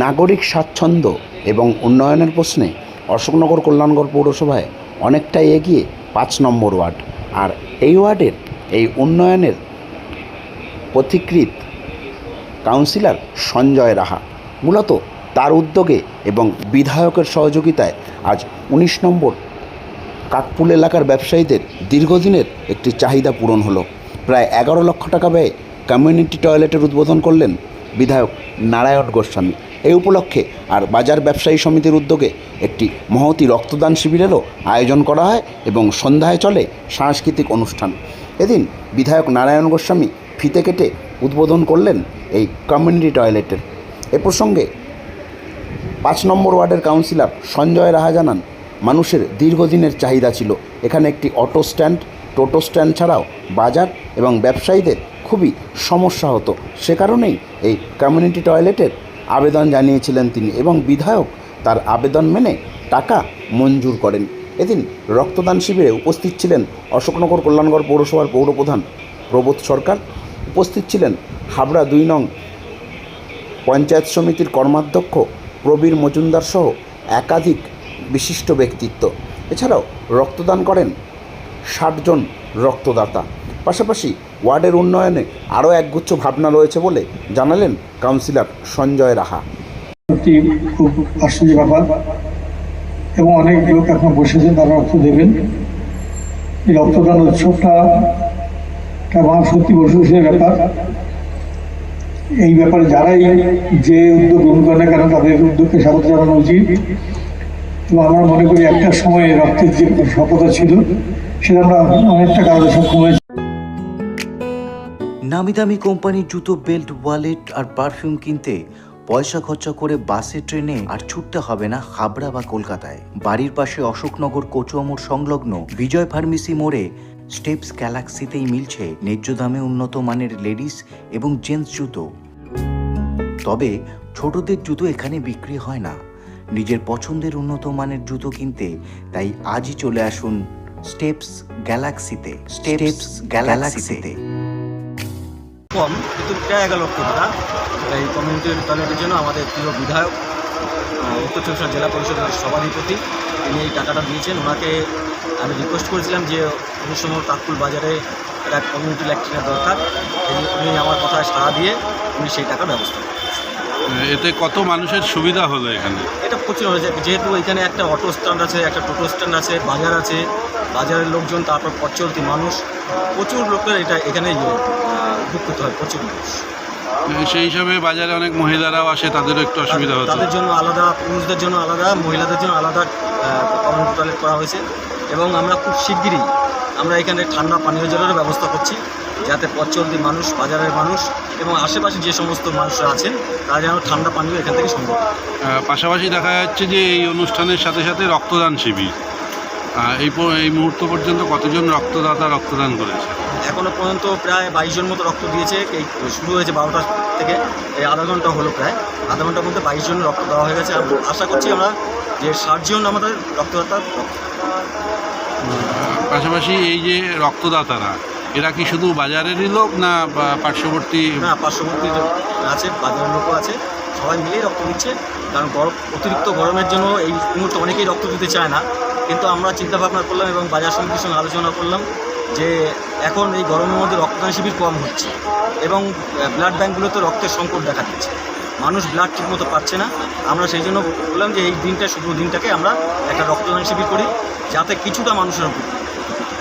নাগরিক স্বাচ্ছন্দ্য এবং উন্নয়নের প্রশ্নে অশোকনগর কল্যাণগড় পৌরসভায় অনেকটাই এগিয়ে ৫ নম্বর ওয়ার্ড। আর এই ওয়ার্ডের এই উন্নয়নের পথিকৃৎ কাউন্সিলর সঞ্জয় রাহা। মূলত তার উদ্যোগে এবং বিধায়কের সহযোগিতায় আজ ১৯ নম্বর কাকপুল এলাকার ব্যবসায়ীদের দীর্ঘদিনের একটি চাহিদা পূরণ হলো। প্রায় ১১ লক্ষ টাকা ব্যয়ে কমিউনিটি টয়লেটের উদ্বোধন করলেন বিধায়ক নারায়ণ গোস্বামী। এই উপলক্ষে আর বাজার ব্যবসায়ী সমিতির উদ্যোগে একটি মহতী রক্তদান শিবিরেরও আয়োজন করা হয় এবং সন্ধ্যায় চলে সাংস্কৃতিক অনুষ্ঠান। এদিন বিধায়ক নারায়ণ গোস্বামী ফিতে কেটে উদ্বোধন করলেন এই কমিউনিটি টয়লেটের। এ প্রসঙ্গে ৫ নম্বর ওয়ার্ডের কাউন্সিলর সঞ্জয় রাহা জানান, মানুষের দীর্ঘদিনের চাহিদা ছিল এখানে একটি অটো স্ট্যান্ড, টোটো স্ট্যান্ড ছাড়াও বাজার এবং ব্যবসায়ীদের খুবই সমস্যা হতো। সে কারণেই এই কমিউনিটি টয়লেটের আবেদন জানিয়েছিলেন তিনি এবং বিধায়ক তার আবেদন মেনে টাকা মঞ্জুর করেন। এদিন রক্তদান শিবিরে উপস্থিত ছিলেন অশোকনগর কল্যাণগড় পৌরসভার পৌরপ্রধান প্রবোধ সরকার, উপস্থিত ছিলেন হাবড়া ২ নং পঞ্চায়েত সমিতির কর্মাধ্যক্ষ প্রবীর মজুমদার সহ একাধিক বিশিষ্ট ব্যক্তিত্ব। এছাড়াও রক্তদান করেন ৬০ জন রক্তদাতা। পাশাপাশি ওয়ার্ডের উন্নয়নে আরও একগুচ্ছ ভাবনা রয়েছে বলে জানালেন কাউন্সিলর সঞ্জয় রাহা। সত্যি খুব আশ্চর্য ব্যাপার এবং অনেক লোক এখন বসেছেন, তারা রক্ত দেবেন। এই রক্তদান উৎসবটা আমার সত্যি বসে ব্যাপার। এই ব্যাপারে যারাই যে উদ্যোগ গ্রহণ করে না কেন তাদের উদ্যোগকে স্বাগত জানানো উচিত। এবং আমরা মনে করি একটা সময়ে রক্তের যে স্বল্পতা ছিল সেটা আমরা অনেকটা কারণে সক্ষম হয়েছি। নামি দামি কোম্পানির জুতো, বেল্ট, ওয়ালেট আর পারফিউম কিনতে পয়সা খরচা করে বাসে, ট্রেনে আর ছুটতে হবে না হাবড়া বা কলকাতায়। বাড়ির পাশে অশোকনগর কচুয়া মোড় সংলগ্ন বিজয় ফার্মেসি মোড়ে স্টেপস গ্যালাক্সিতেই মিলছে ন্যায্য দামে উন্নত মানের লেডিস এবং জেন্টস জুতো। তবে ছোটদের জুতো এখানে বিক্রি হয় না। নিজের পছন্দের উন্নত মানের জুতো কিনতে তাই আজই চলে আসুন স্টেপস গ্যালাক্সিতে। কম কিন্তু প্রায় ১১ লক্ষ টাকা এই কমিউনিটি টয়লেটের জন্য আমাদের প্রিয় বিধায়ক উত্তর চব্বিশ পরগনা জেলা পরিষদের সভাধিপতি তিনি এই টাকাটা দিয়েছেন। ওনাকে আমি রিকোয়েস্ট করেছিলাম যে ১৯ নম্বর কাকপুল বাজারে একটা কমিউনিটি ল্যাট্রিনের দরকার। উনি আমার কথায় সাড়া দিয়ে উনি সেই টাকার ব্যবস্থা করেন। এতে কত মানুষের সুবিধা হলো এখানে? এটা প্রচুর হয়েছে, যেহেতু এখানে একটা অটো স্ট্যান্ড আছে, একটা টোটো স্ট্যান্ড আছে, বাজার আছে, বাজারের লোকজন, তারপর পথ চলতি মানুষ, প্রচুর লোকের এটা এখানে উপকৃত হয়, প্রচুর মানুষ। সেই হিসাবে বাজারে অনেক মহিলারাও আসে, তাদেরও একটু অসুবিধা হচ্ছে। তাদের জন্য আলাদা, পুরুষদের জন্য আলাদা, মহিলাদের জন্য আলাদা কমিউনিটি টয়লেট করা হয়েছে। এবং আমরা খুব শিগগিরই আমরা এখানে ঠান্ডা পানীয় জলেরও ব্যবস্থা করছি, যাতে পথ চলতি মানুষ, বাজারের মানুষ এবং আশেপাশে যে সমস্ত মানুষরা আছেন তারা যেন ঠান্ডা পানীয় এখান থেকে সম্ভব। পাশাপাশি দেখা যাচ্ছে যে এই অনুষ্ঠানের সাথে সাথে রক্তদান শিবির, এই মুহূর্ত পর্যন্ত কতজন রক্তদাতা রক্তদান করেছে? এখনও পর্যন্ত প্রায় ২২ জন মতো রক্ত দিয়েছে। এই শুরু হয়েছে ১২টা থেকে, এই আধা ঘন্টা হলো, প্রায় আধা ঘন্টার মধ্যে ২২ জন রক্ত দেওয়া হয়ে গেছে। আশা করছি আমরা যে ৬০ জন আমাদের রক্তদাতা। পাশাপাশি এই যে রক্তদাতারা, এরা কি শুধু বাজারেরই লোক না পার্শ্ববর্তী? না, পার্শ্ববর্তী আছে, বাজারের লোকও আছে, সবাই মিলেই রক্ত দিচ্ছে। কারণ অতিরিক্ত গরমের জন্য এই মুহূর্তে অনেকেই রক্ত দিতে চায় না, কিন্তু আমরা চিন্তাভাবনা করলাম এবং বাজার সমিতির সঙ্গে আলোচনা করলাম যে এখন এই গরমের মধ্যে রক্তদান শিবির কম হচ্ছে এবং ব্লাড ব্যাঙ্কগুলোতে রক্তের সংকট দেখা দিচ্ছে, মানুষ ব্লাড ঠিকমতো পাচ্ছে না। আমরা সেই জন্য বললাম যে এই দিনটা, শুধু দিনটাকে আমরা একটা রক্তদান শিবির করি, যাতে কিছুটা মানুষের উপকৃত।